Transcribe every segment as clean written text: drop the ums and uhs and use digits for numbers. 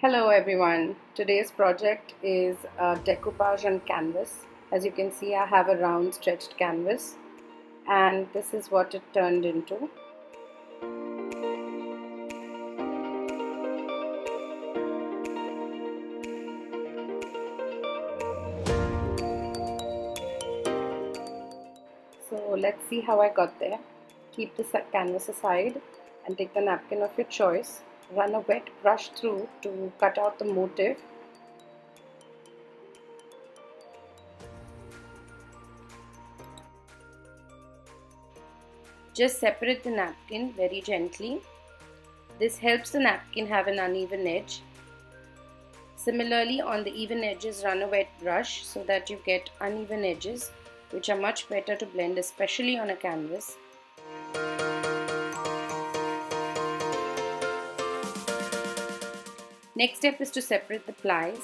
Hello everyone. Today's project is a decoupage on canvas. As you can see, I have a round stretched canvas and this is what it turned into. So let's see how I got there. Keep the canvas aside and take the napkin of your choice. Run a wet brush through to cut out the motif. Just separate the napkin very gently. This helps the napkin have an uneven edge. Similarly, on the even edges, run a wet brush so that you get uneven edges, which are much better to blend, especially on a canvas. Next step is to separate the plies.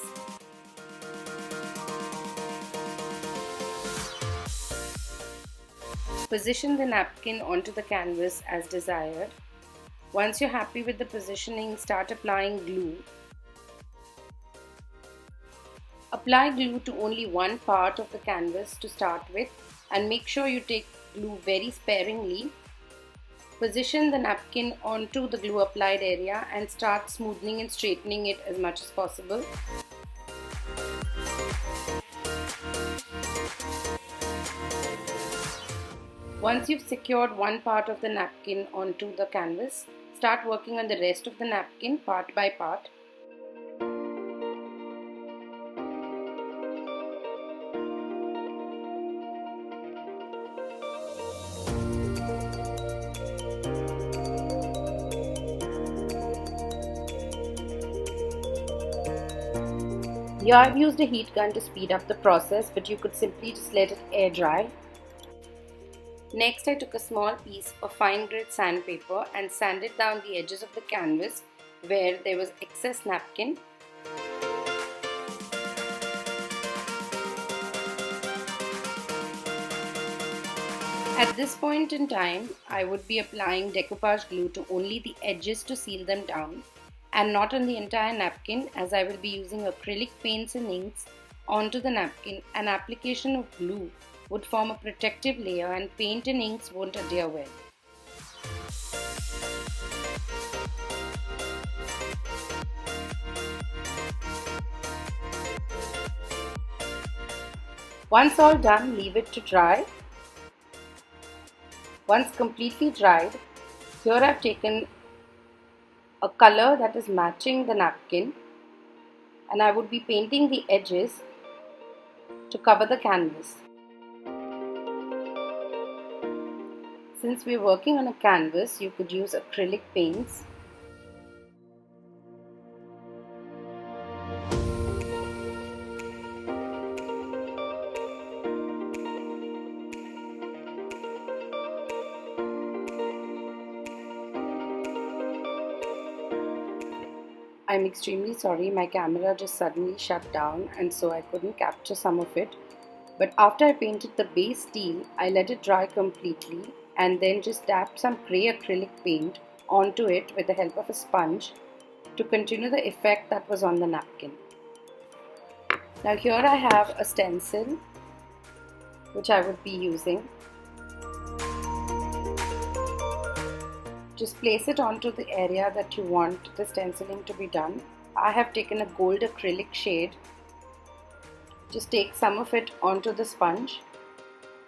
Position the napkin onto the canvas as desired. Once you're happy with the positioning, start applying glue. Apply glue to only one part of the canvas to start with and make sure you take glue very sparingly. Position the napkin onto the glue applied area and start smoothing and straightening it as much as possible. Once you've secured one part of the napkin onto the canvas, start working on the rest of the napkin part by part. Here I've used a heat gun to speed up the process, but you could simply just let it air dry. Next, I took a small piece of fine grit sandpaper and sanded down the edges of the canvas where there was excess napkin. At this point in time, I would be applying decoupage glue to only the edges to seal them down and not on the entire napkin, as I will be using acrylic paints and inks onto the napkin. An application of glue would form a protective layer and paint and inks won't adhere well. Once all done, leave it to dry. Once completely dried, here I've taken a color that is matching the napkin and I would be painting the edges to cover the canvas. Since we're working on a canvas, you could use acrylic paints. I'm extremely sorry, my camera just suddenly shut down and so I couldn't capture some of it. But after I painted the base steel, I let it dry completely and then just dabbed some grey acrylic paint onto it with the help of a sponge to continue the effect that was on the napkin. Now here I have a stencil which I would be using. Just place it onto the area that you want the stenciling to be done. I have taken a gold acrylic shade. Just take some of it onto the sponge.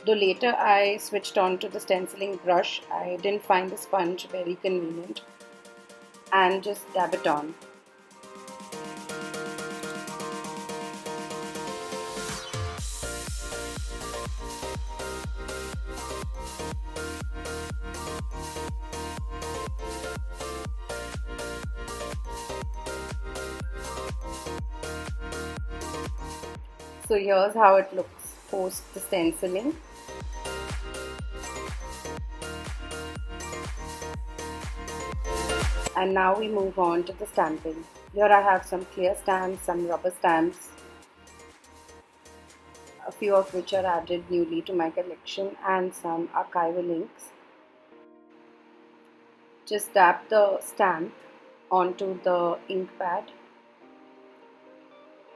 Though later I switched on to the stenciling brush, I didn't find the sponge very convenient. And just dab it on. So here's how it looks post the stenciling. And now we move on to the stamping. Here I have some clear stamps, some rubber stamps, a few of which are added newly to my collection, and some archival inks. Just dab the stamp onto the ink pad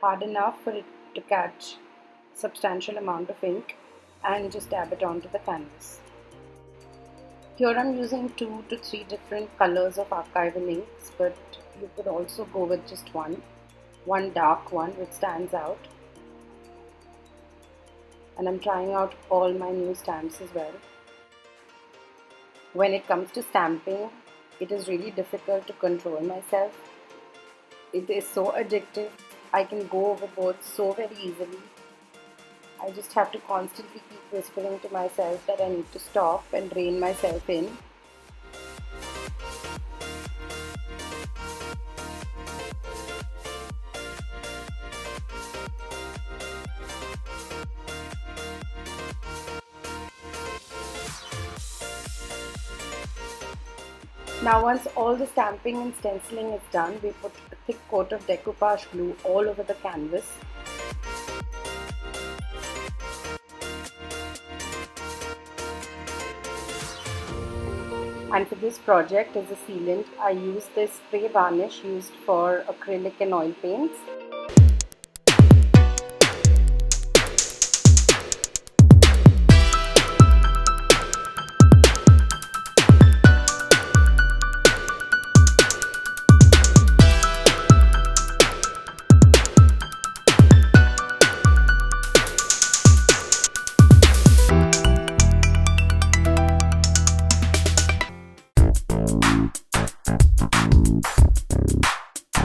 hard enough for it to catch substantial amount of ink, and just dab it onto the canvas. Here I'm using 2 to 3 different colors of archival inks, but you could also go with just one dark one which stands out. And I'm trying out all my new stamps as well. When it comes to stamping, it is really difficult to control myself. It is so addictive. I can go overboard so very easily. I just have to constantly keep whispering to myself that I need to stop and rein myself in. Now once all the stamping and stenciling is done, we put a thick coat of decoupage glue all over the canvas. And for this project as a sealant, I used this spray varnish used for acrylic and oil paints.